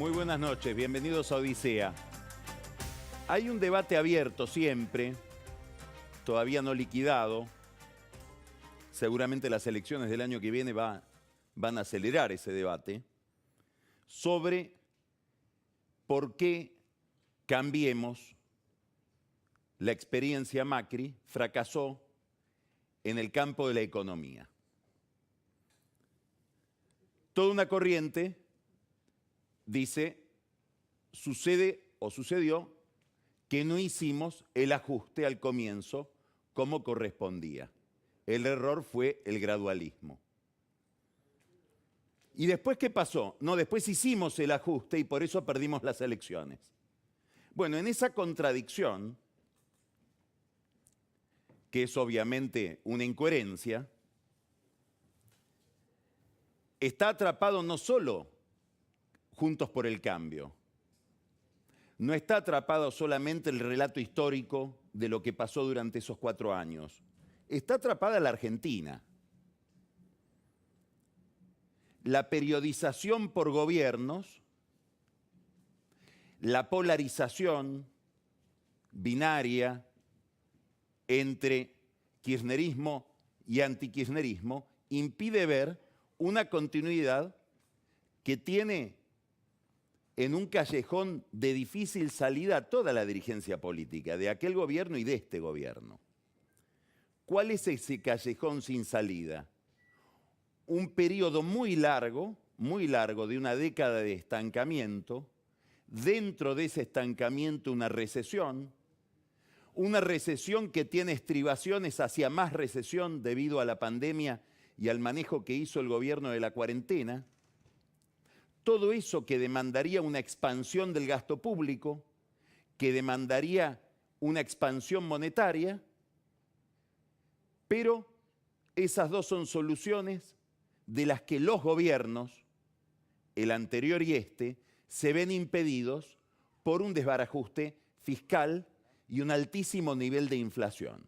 Muy buenas noches, bienvenidos a Odisea. Hay un debate abierto siempre, todavía no liquidado. Seguramente las elecciones del año que viene van a acelerar ese debate, sobre por qué Cambiemos, la experiencia Macri, fracasó en el campo de la economía. Toda una corriente dice, sucede o sucedió que no hicimos el ajuste al comienzo como correspondía. El error fue el gradualismo. ¿Y después qué pasó? No, después hicimos el ajuste y por eso perdimos las elecciones. Bueno, en esa contradicción, que es obviamente una incoherencia, está atrapado no solo Juntos por el Cambio, no está atrapado solamente el relato histórico de lo que pasó durante esos 4 años, está atrapada la Argentina. La periodización por gobiernos, la polarización binaria entre kirchnerismo y antikirchnerismo impide ver una continuidad que tiene en un callejón de difícil salida a toda la dirigencia política, de aquel gobierno y de este gobierno. ¿Cuál es ese callejón sin salida? Un periodo muy largo de una década de estancamiento, dentro de ese estancamiento una recesión que tiene estribaciones hacia más recesión debido a la pandemia y al manejo que hizo el gobierno de la cuarentena. Todo eso que demandaría una expansión del gasto público, que demandaría una expansión monetaria, pero esas dos son soluciones de las que los gobiernos, el anterior y este, se ven impedidos por un desbarajuste fiscal y un altísimo nivel de inflación.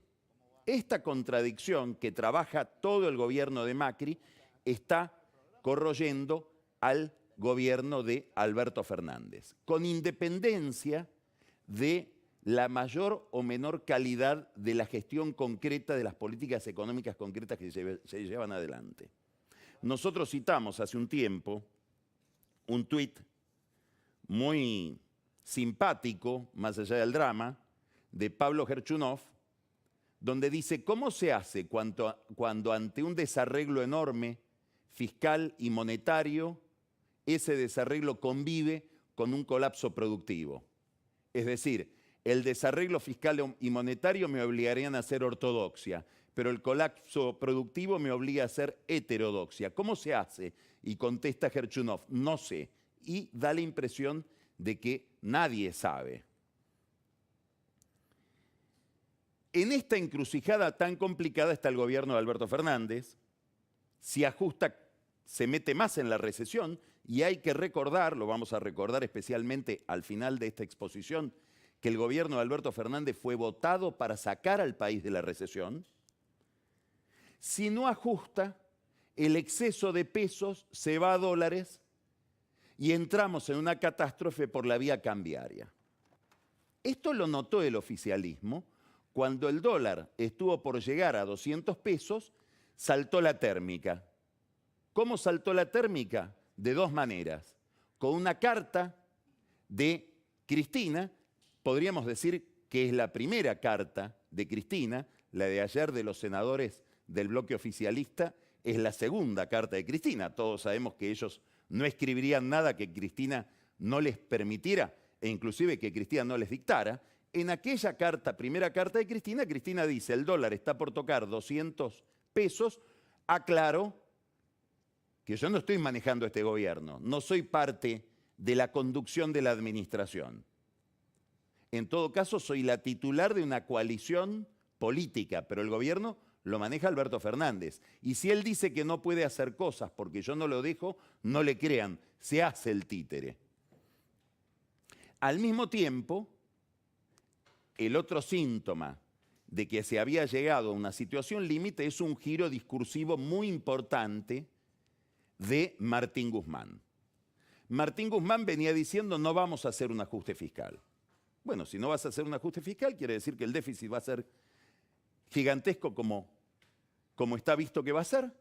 Esta contradicción que trabaja todo el gobierno de Macri está corroyendo al gobierno de Alberto Fernández, con independencia de la mayor o menor calidad de la gestión concreta de las políticas económicas concretas que se llevan adelante. Nosotros citamos hace un tiempo un tuit muy simpático, más allá del drama, de Pablo Gerchunov, donde dice, ¿cómo se hace cuando ante un desarreglo enorme, fiscal y monetario, ese desarreglo convive con un colapso productivo? Es decir, el desarreglo fiscal y monetario me obligarían a hacer ortodoxia, pero el colapso productivo me obliga a hacer heterodoxia. ¿Cómo se hace? Y contesta Gerchunov, no sé. Y da la impresión de que nadie sabe. En esta encrucijada tan complicada está el gobierno de Alberto Fernández. Si ajusta, se mete más en la recesión y hay que recordar, lo vamos a recordar especialmente al final de esta exposición, que el gobierno de Alberto Fernández fue votado para sacar al país de la recesión. Si no ajusta, el exceso de pesos se va a dólares y entramos en una catástrofe por la vía cambiaria. Esto lo notó el oficialismo. Cuando el dólar estuvo por llegar a 200 pesos, saltó la térmica. ¿Cómo saltó la térmica? De dos maneras. Con una carta de Cristina, podríamos decir que es la primera carta de Cristina, la de ayer de los senadores del bloque oficialista, es la segunda carta de Cristina. Todos sabemos que ellos no escribirían nada que Cristina no les permitiera, e inclusive que Cristina no les dictara. En aquella carta, primera carta de Cristina, Cristina dice, el dólar está por tocar 200 pesos, aclaro que yo no estoy manejando este gobierno, no soy parte de la conducción de la administración. En todo caso, soy la titular de una coalición política, pero el gobierno lo maneja Alberto Fernández. Y si él dice que no puede hacer cosas porque yo no lo dejo, no le crean, se hace el títere. Al mismo tiempo, el otro síntoma de que se había llegado a una situación límite es un giro discursivo muy importante de Martín Guzmán. Martín Guzmán venía diciendo no vamos a hacer un ajuste fiscal. Bueno, si no vas a hacer un ajuste fiscal, quiere decir que el déficit va a ser gigantesco como está visto que va a ser,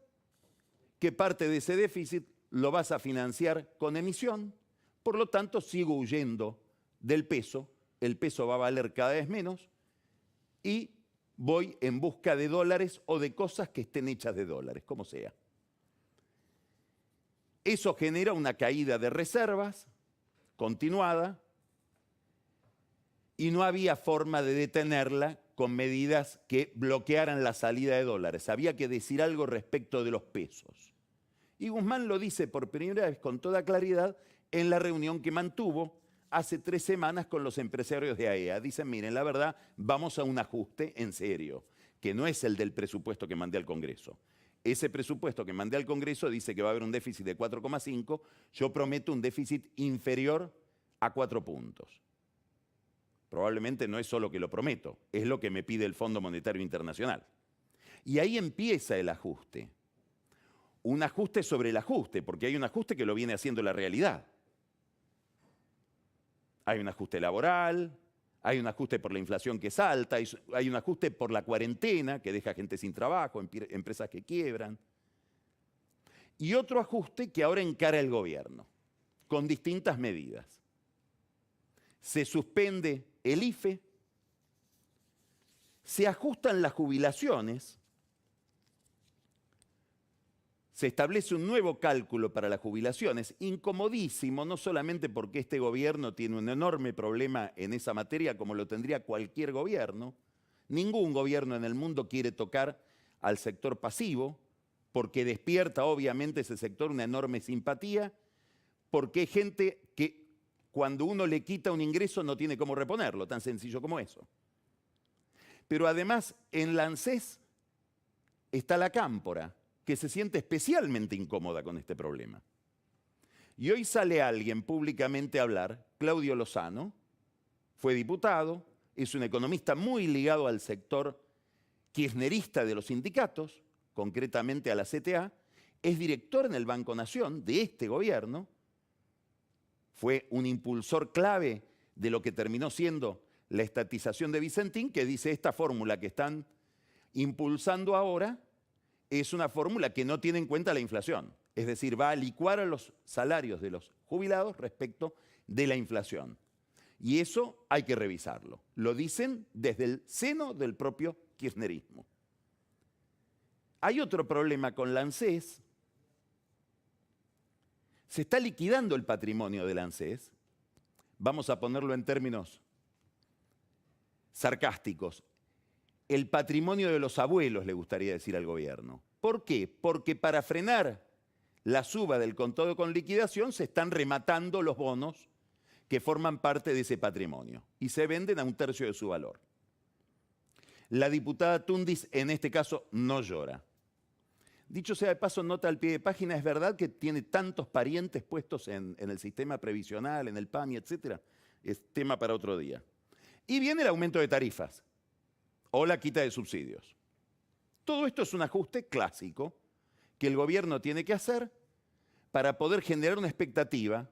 que parte de ese déficit lo vas a financiar con emisión, por lo tanto sigo huyendo del peso, el peso va a valer cada vez menos y voy en busca de dólares o de cosas que estén hechas de dólares, como sea. Eso genera una caída de reservas continuada y no había forma de detenerla con medidas que bloquearan la salida de dólares. Había que decir algo respecto de los pesos. Y Guzmán lo dice por primera vez con toda claridad en la reunión que mantuvo hace 3 semanas con los empresarios de AEA. Dicen, miren, la verdad, vamos a un ajuste en serio, que no es el del presupuesto que mandé al Congreso. Ese presupuesto que mandé al Congreso dice que va a haber un déficit de 4,5, yo prometo un déficit inferior a 4 puntos. Probablemente no es solo que lo prometo, es lo que me pide el Fondo Monetario Internacional. Y ahí empieza el ajuste. Un ajuste sobre el ajuste, porque hay un ajuste que lo viene haciendo la realidad. Hay un ajuste laboral, hay un ajuste por la inflación que salta, hay un ajuste por la cuarentena que deja gente sin trabajo, empresas que quiebran. Y otro ajuste que ahora encara el gobierno, con distintas medidas. Se suspende el IFE, se ajustan las jubilaciones, se establece un nuevo cálculo para las jubilaciones, incomodísimo, no solamente porque este gobierno tiene un enorme problema en esa materia como lo tendría cualquier gobierno. Ningún gobierno en el mundo quiere tocar al sector pasivo, porque despierta obviamente ese sector una enorme simpatía, porque hay gente que cuando uno le quita un ingreso no tiene cómo reponerlo, tan sencillo como eso. Pero además en la ANSES está la Cámpora, que se siente especialmente incómoda con este problema. Y hoy sale alguien públicamente a hablar, Claudio Lozano, fue diputado, es un economista muy ligado al sector kirchnerista de los sindicatos, concretamente a la CTA, es director en el Banco Nación de este gobierno, fue un impulsor clave de lo que terminó siendo la estatización de Vicentín, que dice esta fórmula que están impulsando ahora es una fórmula que no tiene en cuenta la inflación. Es decir, va a licuar a los salarios de los jubilados respecto de la inflación. Y eso hay que revisarlo. Lo dicen desde el seno del propio kirchnerismo. Hay otro problema con la ANSES. Se está liquidando el patrimonio de la ANSES. Vamos a ponerlo en términos sarcásticos. El patrimonio de los abuelos, le gustaría decir al gobierno. ¿Por qué? Porque para frenar la suba del contado con liquidación se están rematando los bonos que forman parte de ese patrimonio y se venden a 1/3 de su valor. La diputada Tundis en este caso no llora. Dicho sea de paso, nota al pie de página, es verdad que tiene tantos parientes puestos en el sistema previsional, en el PAMI, etcétera. Es tema para otro día. Y viene el aumento de tarifas o la quita de subsidios. Todo esto es un ajuste clásico que el gobierno tiene que hacer para poder generar una expectativa,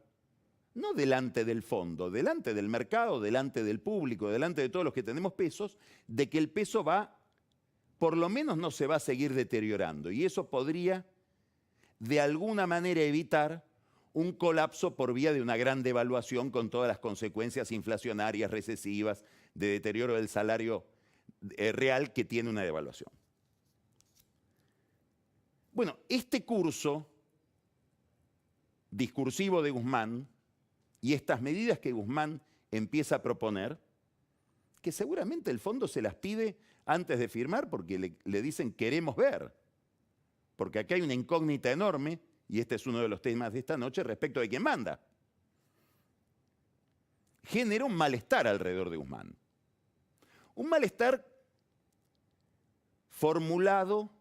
no delante del fondo, delante del mercado, delante del público, delante de todos los que tenemos pesos, de que el peso va, por lo menos no se va a seguir deteriorando. Y eso podría, de alguna manera, evitar un colapso por vía de una gran devaluación con todas las consecuencias inflacionarias, recesivas, de deterioro del salario real que tiene una devaluación. Bueno, este curso discursivo de Guzmán y estas medidas que Guzmán empieza a proponer, que seguramente el fondo se las pide antes de firmar porque le dicen queremos ver, porque acá hay una incógnita enorme, y este es uno de los temas de esta noche respecto de quién manda. Genera un malestar alrededor de Guzmán. Un malestar formulado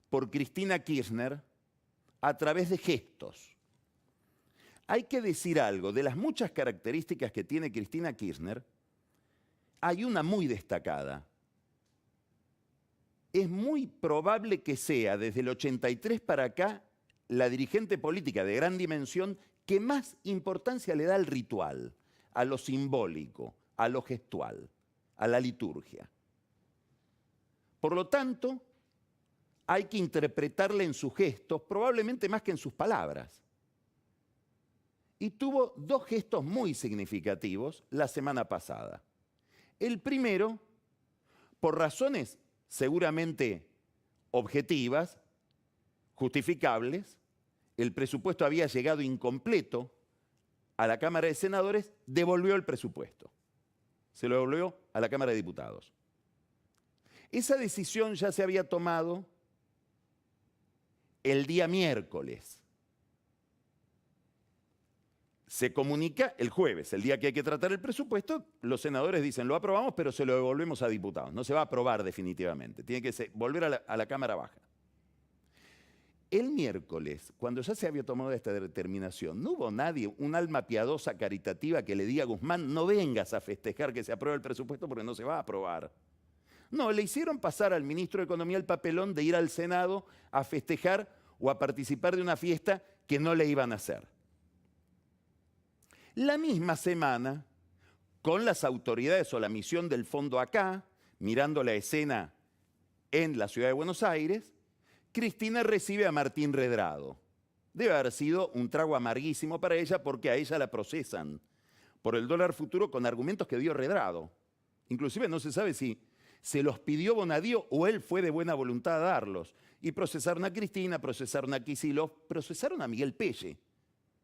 por Cristina Kirchner a través de gestos. Hay que decir algo, de las muchas características que tiene Cristina Kirchner, hay una muy destacada. Es muy probable que sea, desde el 83 para acá, la dirigente política de gran dimensión que más importancia le da al ritual, a lo simbólico, a lo gestual, a la liturgia. Por lo tanto, hay que interpretarle en sus gestos, probablemente más que en sus palabras. Y tuvo dos gestos muy significativos la semana pasada. El primero, por razones seguramente objetivas, justificables, el presupuesto había llegado incompleto a la Cámara de Senadores, devolvió el presupuesto. Se lo devolvió a la Cámara de Diputados. Esa decisión ya se había tomado el día miércoles. Se comunica el jueves, el día que hay que tratar el presupuesto, los senadores dicen, lo aprobamos, pero se lo devolvemos a diputados. No se va a aprobar definitivamente, tiene que volver a la Cámara Baja. El miércoles, cuando ya se había tomado esta determinación, no hubo nadie, un alma piadosa, caritativa, que le diga a Guzmán, no vengas a festejar que se apruebe el presupuesto porque no se va a aprobar. No, le hicieron pasar al ministro de Economía el papelón de ir al Senado a festejar o a participar de una fiesta que no le iban a hacer. La misma semana, con las autoridades o la misión del fondo acá, mirando la escena en la ciudad de Buenos Aires, Cristina recibe a Martín Redrado. Debe haber sido un trago amarguísimo para ella porque a ella la procesan por el dólar futuro con argumentos que dio Redrado. Inclusive no se sabe si se los pidió Bonadío o él fue de buena voluntad a darlos. Y procesaron a Cristina, procesaron a Kicillof, procesaron a Miguel Pelle.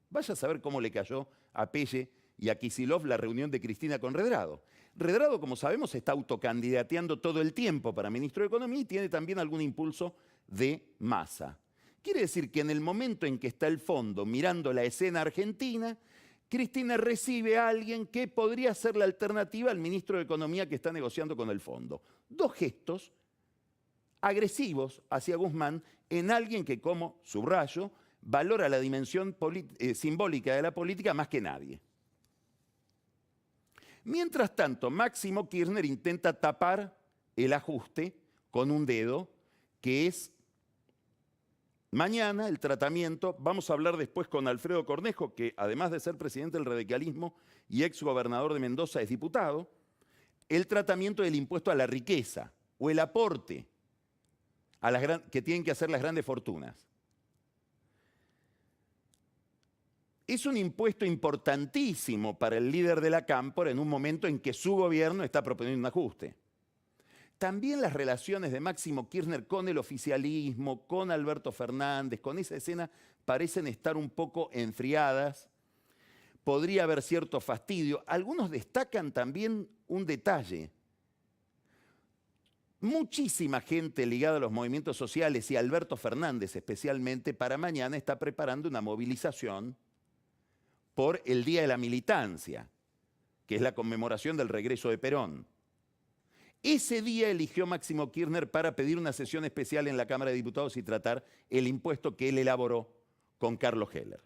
Vaya a saber cómo le cayó a Pelle y a Kicillof la reunión de Cristina con Redrado. Redrado, como sabemos, se está autocandidateando todo el tiempo para ministro de Economía y tiene también algún impulso de Massa. Quiere decir que en el momento en que está el fondo mirando la escena argentina, Cristina recibe a alguien que podría ser la alternativa al ministro de Economía que está negociando con el fondo. Dos gestos agresivos hacia Guzmán en alguien que, como subrayo, valora la dimensión simbólica de la política más que nadie. Mientras tanto, Máximo Kirchner intenta tapar el ajuste con un dedo, que es mañana el tratamiento. Vamos a hablar después con Alfredo Cornejo, que además de ser presidente del radicalismo y exgobernador de Mendoza, es diputado, el tratamiento del impuesto a la riqueza o el aporte a que tienen que hacer las grandes fortunas. Es un impuesto importantísimo para el líder de la Cámpora en un momento en que su gobierno está proponiendo un ajuste. También las relaciones de Máximo Kirchner con el oficialismo, con Alberto Fernández, con esa escena, parecen estar un poco enfriadas. Podría haber cierto fastidio. Algunos destacan también un detalle. Muchísima gente ligada a los movimientos sociales y Alberto Fernández especialmente para mañana está preparando una movilización por el Día de la Militancia, que es la conmemoración del regreso de Perón. Ese día eligió Máximo Kirchner para pedir una sesión especial en la Cámara de Diputados y tratar el impuesto que él elaboró con Carlos Heller.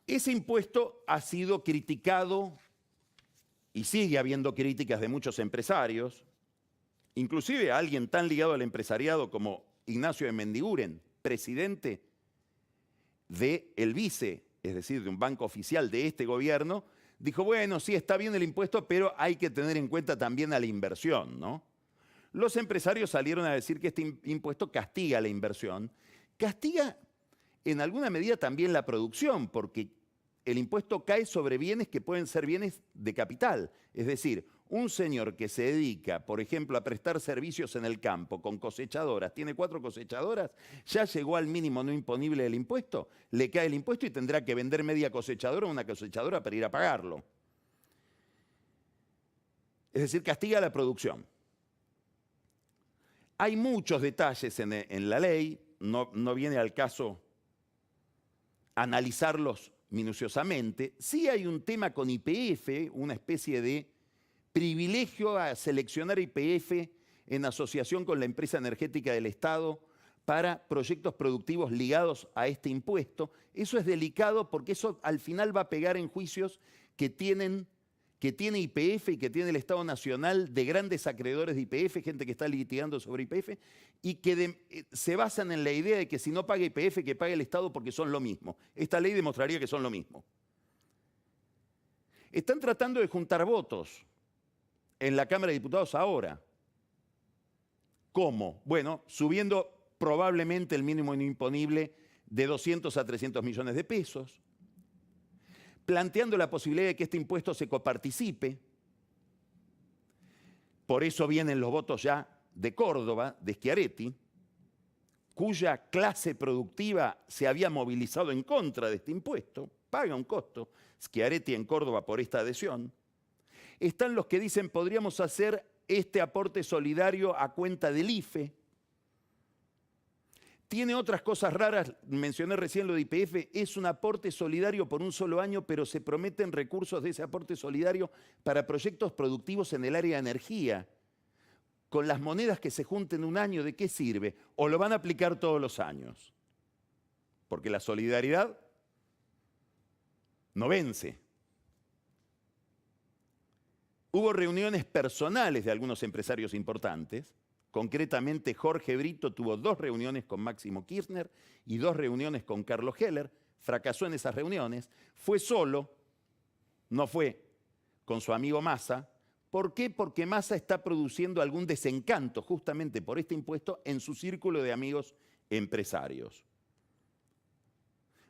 Ese impuesto ha sido criticado y sigue habiendo críticas de muchos empresarios, inclusive a alguien tan ligado al empresariado como Ignacio de Mendiguren, presidente del Vice, es decir, de un banco oficial de este gobierno, dijo, bueno, sí, está bien el impuesto, pero hay que tener en cuenta también a la inversión, ¿no? Los empresarios salieron a decir que este impuesto castiga la inversión, castiga en alguna medida también la producción, porque el impuesto cae sobre bienes que pueden ser bienes de capital. Es decir, un señor que se dedica, por ejemplo, a prestar servicios en el campo con cosechadoras, tiene 4 cosechadoras, ya llegó al mínimo no imponible del impuesto, le cae el impuesto y tendrá que vender media cosechadora o una cosechadora para ir a pagarlo. Es decir, castiga la producción. Hay muchos detalles en la ley, no viene al caso analizarlos minuciosamente. Sí hay un tema con YPF, una especie de privilegio a seleccionar YPF en asociación con la empresa energética del Estado para proyectos productivos ligados a este impuesto. Eso es delicado porque eso al final va a pegar en juicios que tienen que tiene YPF y que tiene el Estado Nacional de grandes acreedores de YPF, gente que está litigando sobre YPF, y que se basan en la idea de que si no paga YPF, que pague el Estado porque son lo mismo. Esta ley demostraría que son lo mismo. Están tratando de juntar votos en la Cámara de Diputados ahora. ¿Cómo? Bueno, subiendo probablemente el mínimo imponible de 200 a 300 millones de pesos, planteando la posibilidad de que este impuesto se coparticipe. Por eso vienen los votos ya de Córdoba, de Schiaretti, cuya clase productiva se había movilizado en contra de este impuesto, paga un costo, Schiaretti en Córdoba por esta adhesión. Están los que dicen podríamos hacer este aporte solidario a cuenta del IFE. Tiene otras cosas raras, mencioné recién lo de YPF, es un aporte solidario por un solo año, pero se prometen recursos de ese aporte solidario para proyectos productivos en el área de energía. Con las monedas que se junten un año, ¿de qué sirve? ¿O lo van a aplicar todos los años? Porque la solidaridad no vence. Hubo reuniones personales de algunos empresarios importantes. Concretamente, Jorge Brito tuvo 2 reuniones con Máximo Kirchner y 2 reuniones con Carlos Heller. Fracasó en esas reuniones. Fue solo, no fue con su amigo Massa. ¿Por qué? Porque Massa está produciendo algún desencanto justamente por este impuesto en su círculo de amigos empresarios.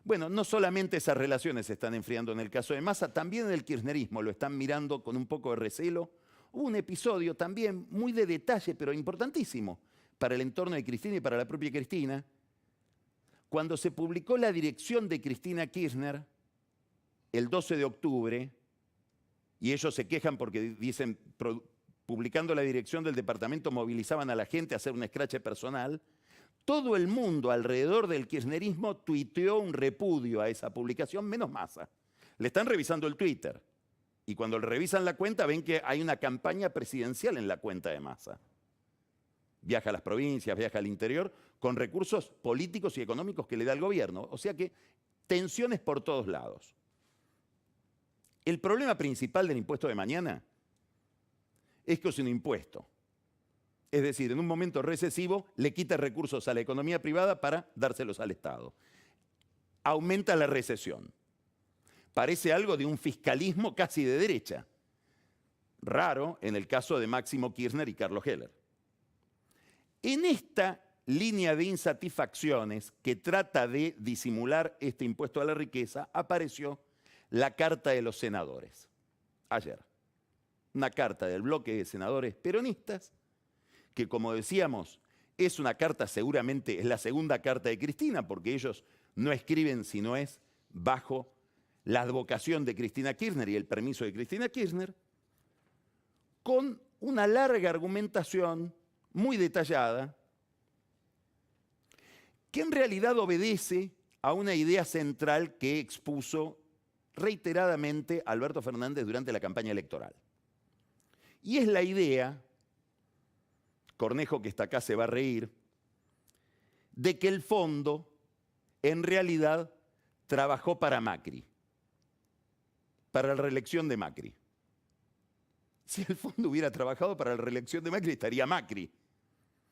Bueno, no solamente esas relaciones se están enfriando en el caso de Massa, también en el kirchnerismo lo están mirando con un poco de recelo. Hubo un episodio también muy de detalle, pero importantísimo para el entorno de Cristina y para la propia Cristina. Cuando se publicó la dirección de Cristina Kirchner, el 12 de octubre, y ellos se quejan porque dicen, publicando la dirección del departamento, movilizaban a la gente a hacer un escrache personal, todo el mundo alrededor del kirchnerismo tuiteó un repudio a esa publicación, menos Massa. Le están revisando el Twitter. Y cuando le revisan la cuenta ven que hay una campaña presidencial en la cuenta de Massa. Viaja a las provincias, viaja al interior, con recursos políticos y económicos que le da el gobierno. O sea que tensiones por todos lados. El problema principal del impuesto de mañana es que es un impuesto. Es decir, en un momento recesivo le quita recursos a la economía privada para dárselos al Estado. Aumenta la recesión. Parece algo de un fiscalismo casi de derecha. Raro en el caso de Máximo Kirchner y Carlos Heller. En esta línea de insatisfacciones que trata de disimular este impuesto a la riqueza, apareció la carta de los senadores. Ayer. Una carta del bloque de senadores peronistas, que como decíamos, es una carta seguramente, es la segunda carta de Cristina, porque ellos no escriben si no es bajo la advocación de Cristina Kirchner y el permiso de Cristina Kirchner, con una larga argumentación muy detallada, que en realidad obedece a una idea central que expuso reiteradamente Alberto Fernández durante la campaña electoral. Y es la idea, Cornejo que está acá se va a reír, de que el fondo en realidad trabajó para Macri, para la reelección de Macri. Si el fondo hubiera trabajado para la reelección de Macri, estaría Macri.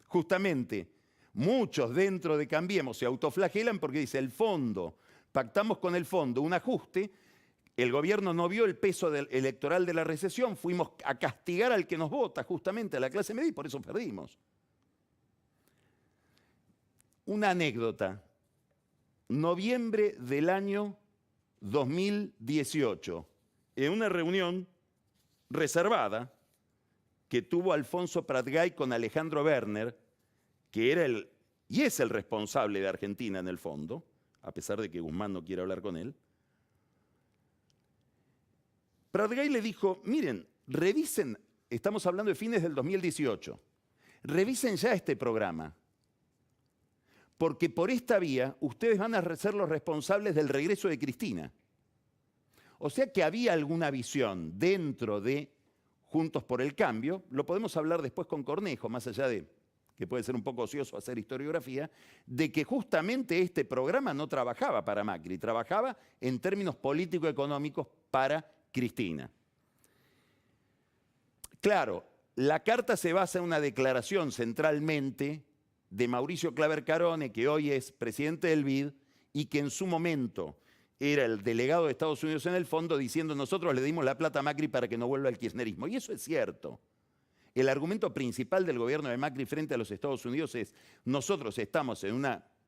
Justamente, muchos dentro de Cambiemos se autoflagelan porque dice el fondo, pactamos con el fondo un ajuste, el gobierno no vio el peso electoral de la recesión, fuimos a castigar al que nos vota, justamente a la clase media, y por eso perdimos. Una anécdota. Noviembre del año 2018, en una reunión reservada que tuvo Alfonso Pratgay con Alejandro Werner, que era y es el responsable de Argentina en el fondo, a pesar de que Guzmán no quiere hablar con él, Pratgay le dijo, miren, revisen, estamos hablando de fines del 2018, revisen ya este programa, porque por esta vía ustedes van a ser los responsables del regreso de Cristina. O sea que había alguna visión dentro de Juntos por el Cambio, lo podemos hablar después con Cornejo, más allá de que puede ser un poco ocioso hacer historiografía, de que justamente este programa no trabajaba para Macri, trabajaba en términos político-económicos para Cristina. Claro, la carta se basa en una declaración centralmente de Mauricio Claver Carone, que hoy es presidente del BID y que en su momento era el delegado de Estados Unidos en el fondo, diciendo nosotros le dimos la plata a Macri para que no vuelva al kirchnerismo. Y eso es cierto. El argumento principal del gobierno de Macri frente a los Estados Unidos es nosotros estamos en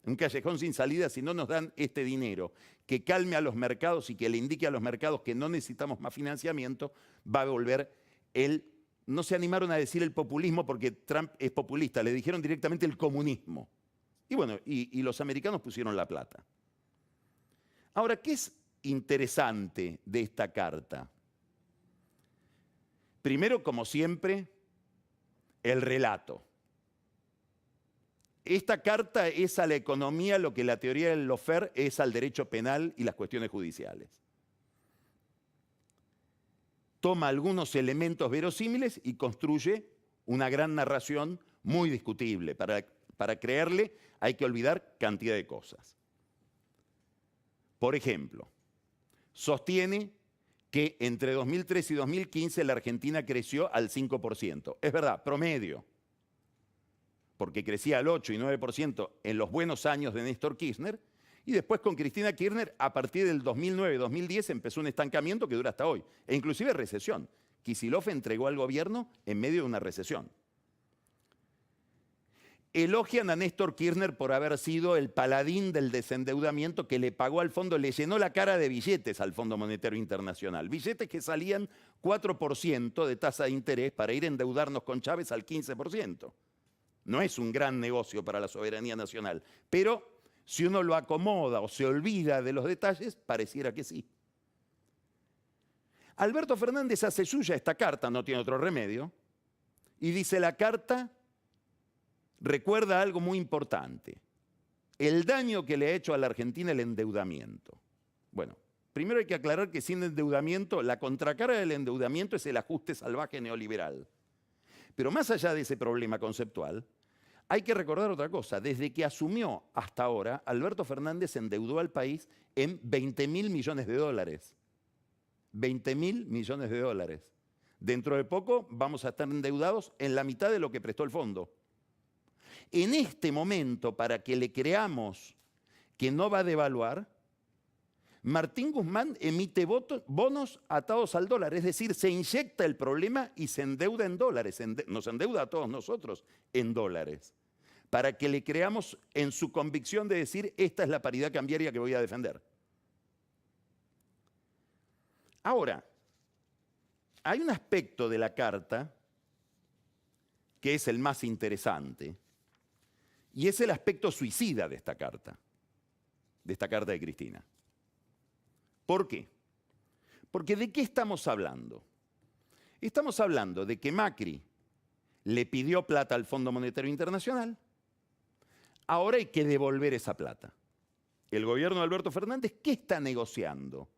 un callejón sin salida si no nos dan este dinero que calme a los mercados y que le indique a los mercados que no necesitamos más financiamiento, va a volver no se animaron a decir el populismo porque Trump es populista, le dijeron directamente el comunismo. Y bueno, y los americanos pusieron la plata. Ahora, ¿qué es interesante de esta carta? Primero, como siempre, el relato. Esta carta es a la economía lo que la teoría del Lawfare es al derecho penal y las cuestiones judiciales. Toma algunos elementos verosímiles y construye una gran narración muy discutible. Para creerle hay que olvidar cantidad de cosas. Por ejemplo, sostiene que entre 2003 y 2015 la Argentina creció al 5%. Es verdad, promedio, porque crecía al 8 y 9% en los buenos años de Néstor Kirchner, y después con Cristina Kirchner, a partir del 2009-2010, empezó un estancamiento que dura hasta hoy, e inclusive recesión. Kicillof entregó al gobierno en medio de una recesión. Elogian a Néstor Kirchner por haber sido el paladín del desendeudamiento que le pagó al fondo, le llenó la cara de billetes al Fondo Monetario Internacional. Billetes que salían 4% de tasa de interés para ir a endeudarnos con Chávez al 15%. No es un gran negocio para la soberanía nacional, pero si uno lo acomoda o se olvida de los detalles, pareciera que sí. Alberto Fernández hace suya esta carta, no tiene otro remedio, y dice la carta recuerda algo muy importante, el daño que le ha hecho a la Argentina el endeudamiento. Bueno, primero hay que aclarar que sin endeudamiento, la contracara del endeudamiento es el ajuste salvaje neoliberal. Pero más allá de ese problema conceptual, hay que recordar otra cosa. Desde que asumió hasta ahora, Alberto Fernández endeudó al país en 20.000 millones de dólares. 20.000 millones de dólares. Dentro de poco vamos a estar endeudados en la mitad de lo que prestó el fondo. En este momento, para que le creamos que no va a devaluar, Martín Guzmán emite bonos atados al dólar, es decir, se inyecta el problema y se endeuda en dólares, nos endeuda a todos nosotros en dólares, para que le creamos en su convicción de decir, esta es la paridad cambiaria que voy a defender. Ahora, hay un aspecto de la carta que es el más interesante, y es el aspecto suicida de esta carta de Cristina. ¿Por qué? Porque ¿de qué estamos hablando? Estamos hablando de que Macri le pidió plata al Fondo Monetario Internacional, ahora hay que devolver esa plata. El gobierno de Alberto Fernández, ¿qué está negociando?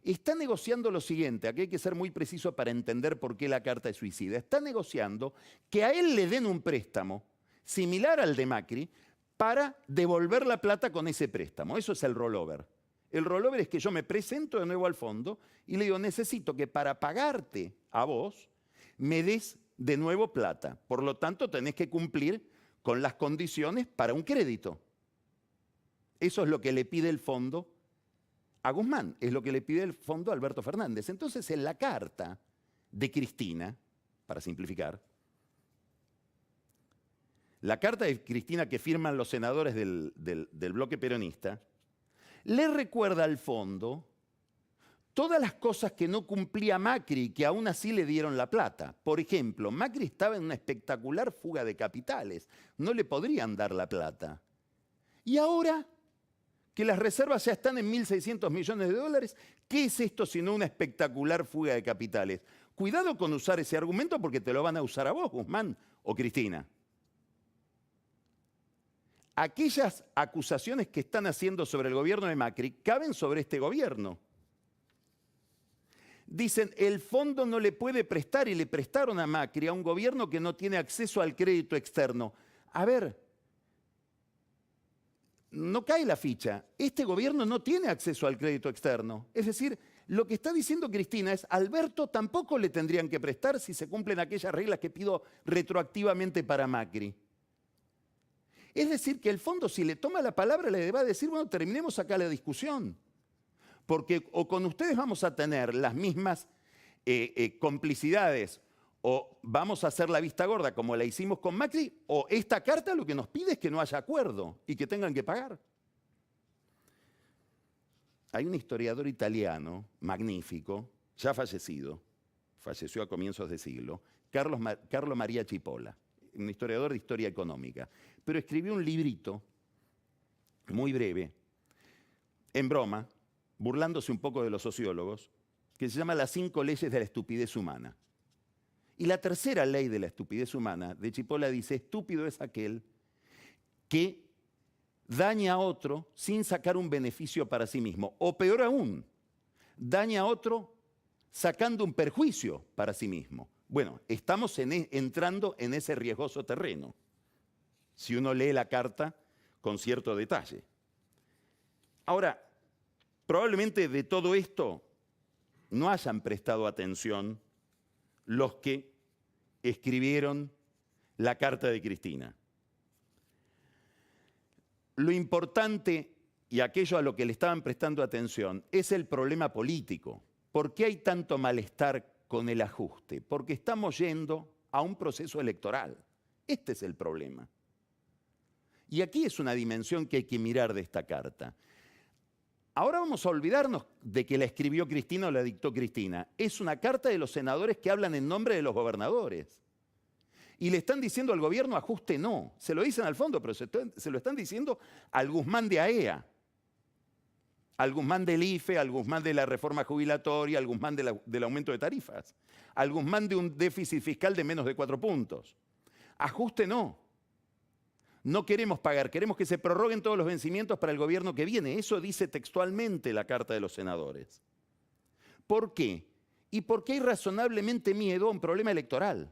Está negociando lo siguiente, aquí hay que ser muy preciso para entender por qué la carta es suicida. Está negociando que a él le den un préstamo similar al de Macri para devolver la plata con ese préstamo. Eso es el rollover. El rollover es que yo me presento de nuevo al fondo y le digo, necesito que para pagarte a vos me des de nuevo plata. Por lo tanto, tenés que cumplir con las condiciones para un crédito. Eso es lo que le pide el fondo a Guzmán, es lo que le pide el fondo a Alberto Fernández. Entonces, en la carta de Cristina, para simplificar, la carta de Cristina que firman los senadores del bloque peronista, le recuerda al fondo todas las cosas que no cumplía Macri y que aún así le dieron la plata. Por ejemplo, Macri estaba en una espectacular fuga de capitales, no le podrían dar la plata. Y ahora que las reservas ya están en 1.600 millones de dólares, ¿qué es esto sino una espectacular fuga de capitales? Cuidado con usar ese argumento porque te lo van a usar a vos, Guzmán o Cristina. Aquellas acusaciones que están haciendo sobre el gobierno de Macri caben sobre este gobierno. Dicen, el fondo no le puede prestar y le prestaron a Macri, a un gobierno que no tiene acceso al crédito externo. A ver, no cae la ficha. Este gobierno no tiene acceso al crédito externo. Es decir, Lo que está diciendo Cristina es, Alberto tampoco le tendrían que prestar si se cumplen aquellas reglas que pido retroactivamente para Macri. Es decir, que el fondo, si le toma la palabra, le va a decir, bueno, terminemos acá la discusión. Porque o con ustedes vamos a tener las mismas complicidades, o vamos a hacer la vista gorda como la hicimos con Macri, o esta carta lo que nos pide es que no haya acuerdo y que tengan que pagar. Hay un historiador italiano magnífico, ya fallecido, falleció a comienzos de siglo, Carlo Maria Cipolla, un historiador de historia económica, pero escribió un librito muy breve, en broma, burlándose un poco de los sociólogos, que se llama Las 5 leyes de la estupidez humana. Y la tercera ley de la estupidez humana de Cipolla dice, estúpido es aquel que daña a otro sin sacar un beneficio para sí mismo. O peor aún, daña a otro sacando un perjuicio para sí mismo. Bueno, estamos entrando en ese riesgoso terreno, si uno lee la carta con cierto detalle. Ahora, probablemente de todo esto no hayan prestado atención los que escribieron la carta de Cristina. Lo importante, y aquello a lo que le estaban prestando atención, es el problema político. ¿Por qué hay tanto malestar con el ajuste? Porque estamos yendo a un proceso electoral. Este es el problema. Y aquí es una dimensión que hay que mirar de esta carta. Ahora vamos a olvidarnos de que la escribió Cristina o la dictó Cristina. Es una carta de los senadores que hablan en nombre de los gobernadores. Y le están diciendo al gobierno, ajuste no. Se lo dicen al fondo, pero se lo están diciendo al Guzmán de AEA, al Guzmán del IFE, al Guzmán de la reforma jubilatoria, al Guzmán del aumento de tarifas, al Guzmán de un déficit fiscal de menos de 4 puntos. Ajuste no. No queremos pagar, queremos que se prorroguen todos los vencimientos para el gobierno que viene. Eso dice textualmente la carta de los senadores. ¿Por qué? Y porque hay razonablemente miedo a un problema electoral.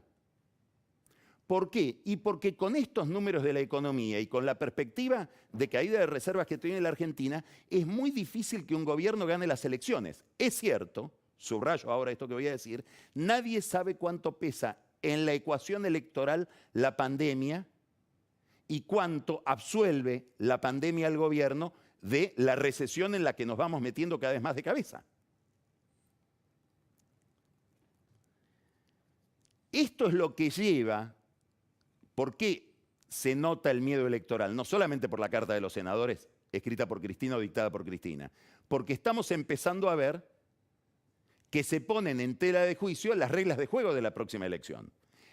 ¿Por qué? Y porque con estos números de la economía y con la perspectiva de caída de reservas que tiene la Argentina, es muy difícil que un gobierno gane las elecciones. Es cierto, subrayo ahora esto que voy a decir, nadie sabe cuánto pesa en la ecuación electoral la pandemia y cuánto absuelve la pandemia al gobierno de la recesión en la que nos vamos metiendo cada vez más de cabeza. Esto es lo que lleva. ¿Por qué se nota el miedo electoral? No solamente por la carta de los senadores, escrita por Cristina o dictada por Cristina, porque estamos empezando a ver que se ponen en tela de juicio las reglas de juego de la próxima elección.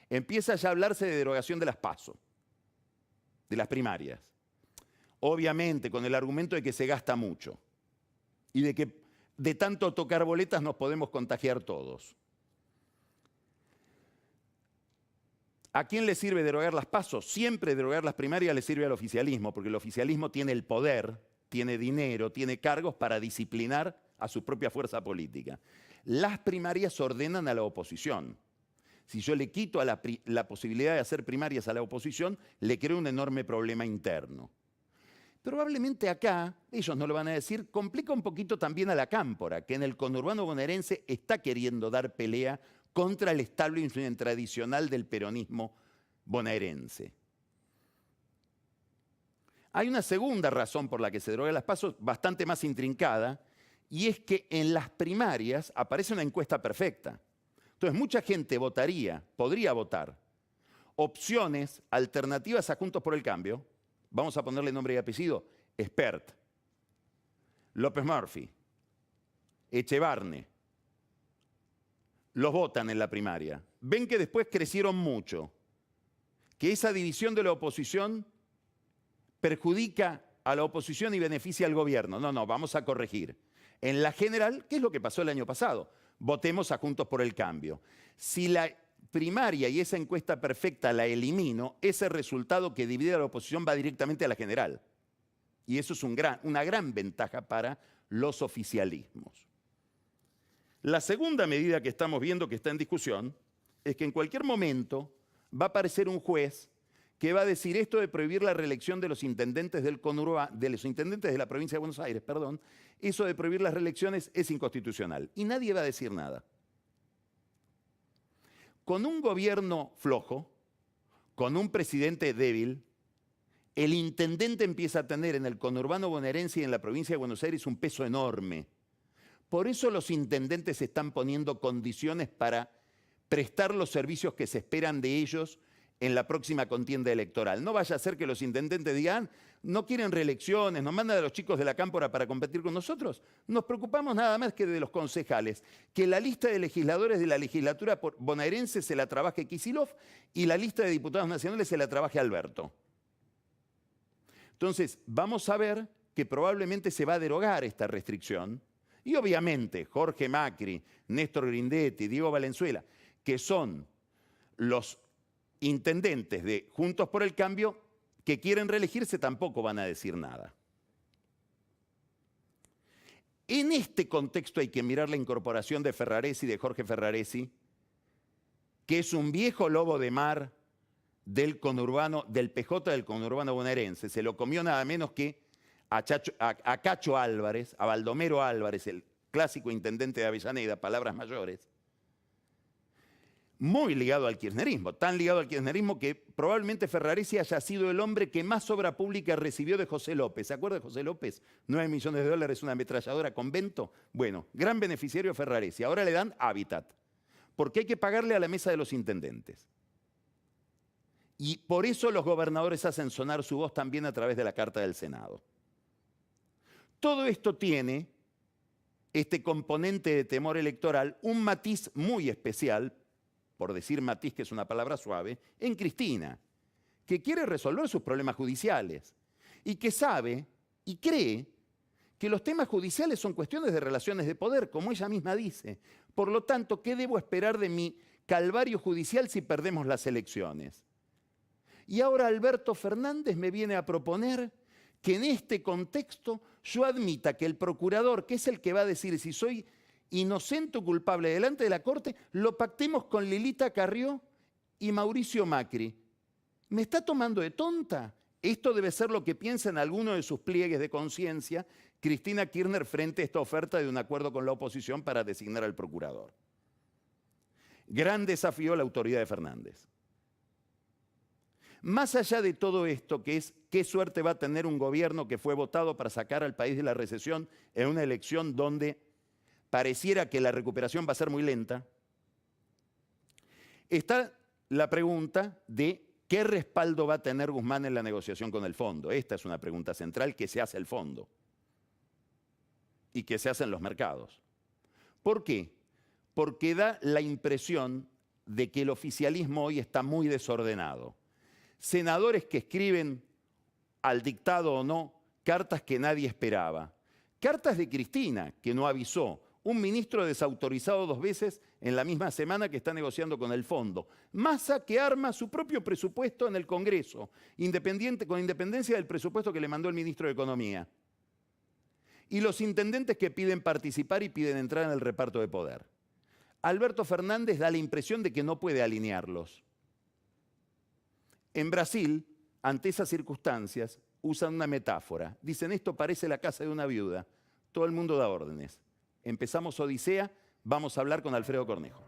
Empieza ya a hablarse de derogación de las PASO, de las primarias. Obviamente con el argumento de que se gasta mucho y de que de tanto tocar boletas nos podemos contagiar todos. ¿A quién le sirve derogar las PASO? Siempre derogar las primarias le sirve al oficialismo, porque el oficialismo tiene el poder, tiene dinero, tiene cargos para disciplinar a su propia fuerza política. Las primarias ordenan a la oposición. Si yo le quito a la posibilidad de hacer primarias a la oposición, le creo un enorme problema interno. Probablemente acá, ellos no lo van a decir, complica un poquito también a la cámpora, que en el conurbano bonaerense está queriendo dar pelea contra el establishment tradicional del peronismo bonaerense. Hay una segunda razón por la que se deroga las PASO, bastante más intrincada, y es que en las primarias aparece una encuesta perfecta. Entonces mucha gente podría votar opciones alternativas a Juntos por el Cambio, vamos a ponerle nombre y apellido, Espert, López Murphy, Echevarne. Los votan en la primaria. Ven que después crecieron mucho, que esa división de la oposición perjudica a la oposición y beneficia al gobierno. No, vamos a corregir. En la general, ¿qué es lo que pasó el año pasado? Votemos a Juntos por el Cambio. Si la primaria y esa encuesta perfecta la elimino, ese resultado que divide a la oposición va directamente a la general. Y eso es una gran ventaja para los oficialismos. La segunda medida que estamos viendo que está en discusión es que en cualquier momento va a aparecer un juez que va a decir esto de prohibir la reelección de los intendentes de los intendentes de la provincia de Buenos Aires, perdón, eso de prohibir las reelecciones es inconstitucional. Y nadie va a decir nada. Con un gobierno flojo, con un presidente débil, el intendente empieza a tener en el conurbano bonaerense y en la provincia de Buenos Aires un peso enorme. Por eso los intendentes están poniendo condiciones para prestar los servicios que se esperan de ellos en la próxima contienda electoral. No vaya a ser que los intendentes digan, no quieren reelecciones, nos mandan a los chicos de la Cámpora para competir con nosotros. Nos preocupamos nada más que de los concejales, que la lista de legisladores de la legislatura bonaerense se la trabaje Kicillof y la lista de diputados nacionales se la trabaje Alberto. Entonces, vamos a ver que probablemente se va a derogar esta restricción y obviamente Jorge Macri, Néstor Grindetti, Diego Valenzuela, que son los intendentes de Juntos por el Cambio que quieren reelegirse, tampoco van a decir nada. En este contexto hay que mirar la incorporación de Ferraresi, de Jorge Ferraresi, que es un viejo lobo de mar del conurbano, del PJ del conurbano bonaerense. Se lo comió nada menos que a Cacho Álvarez, a Baldomero Álvarez, el clásico intendente de Avellaneda, palabras mayores. Muy ligado al kirchnerismo, tan ligado al kirchnerismo que probablemente Ferraresi haya sido el hombre que más obra pública recibió de José López. ¿Se acuerda de José López? 9 millones de dólares, una ametralladora convento. Bueno, gran beneficiario Ferraresi. Ahora le dan hábitat, porque hay que pagarle a la mesa de los intendentes. Y por eso los gobernadores hacen sonar su voz también a través de la Carta del Senado. Todo esto tiene, este componente de temor electoral, un matiz muy especial, por decir matiz, que es una palabra suave, en Cristina, que quiere resolver sus problemas judiciales y que sabe y cree que los temas judiciales son cuestiones de relaciones de poder, como ella misma dice. Por lo tanto, ¿qué debo esperar de mi calvario judicial si perdemos las elecciones? Y ahora Alberto Fernández me viene a proponer que en este contexto yo admita que el procurador, que es el que va a decir si soy inocente o culpable delante de la Corte, lo pactemos con Lilita Carrió y Mauricio Macri. ¿Me está tomando de tonta? Esto debe ser lo que piensa en alguno de sus pliegues de conciencia Cristina Kirchner frente a esta oferta de un acuerdo con la oposición para designar al procurador. Gran desafío a la autoridad de Fernández. Más allá de todo esto, que es qué suerte va a tener un gobierno que fue votado para sacar al país de la recesión en una elección donde pareciera que la recuperación va a ser muy lenta, está la pregunta de qué respaldo va a tener Guzmán en la negociación con el fondo. Esta es una pregunta central que se hace el fondo y que se hace en los mercados. ¿Por qué? Porque da la impresión de que el oficialismo hoy está muy desordenado. Senadores que escriben, al dictado o no, cartas que nadie esperaba. Cartas de Cristina, que no avisó. Un ministro desautorizado 2 veces en la misma semana que está negociando con el fondo. Massa que arma su propio presupuesto en el Congreso, con independencia del presupuesto que le mandó el ministro de Economía. Y los intendentes que piden participar y piden entrar en el reparto de poder. Alberto Fernández da la impresión de que no puede alinearlos. En Brasil, ante esas circunstancias, usan una metáfora. Dicen, esto parece la casa de una viuda. Todo el mundo da órdenes. Empezamos Odisea, vamos a hablar con Alfredo Cornejo.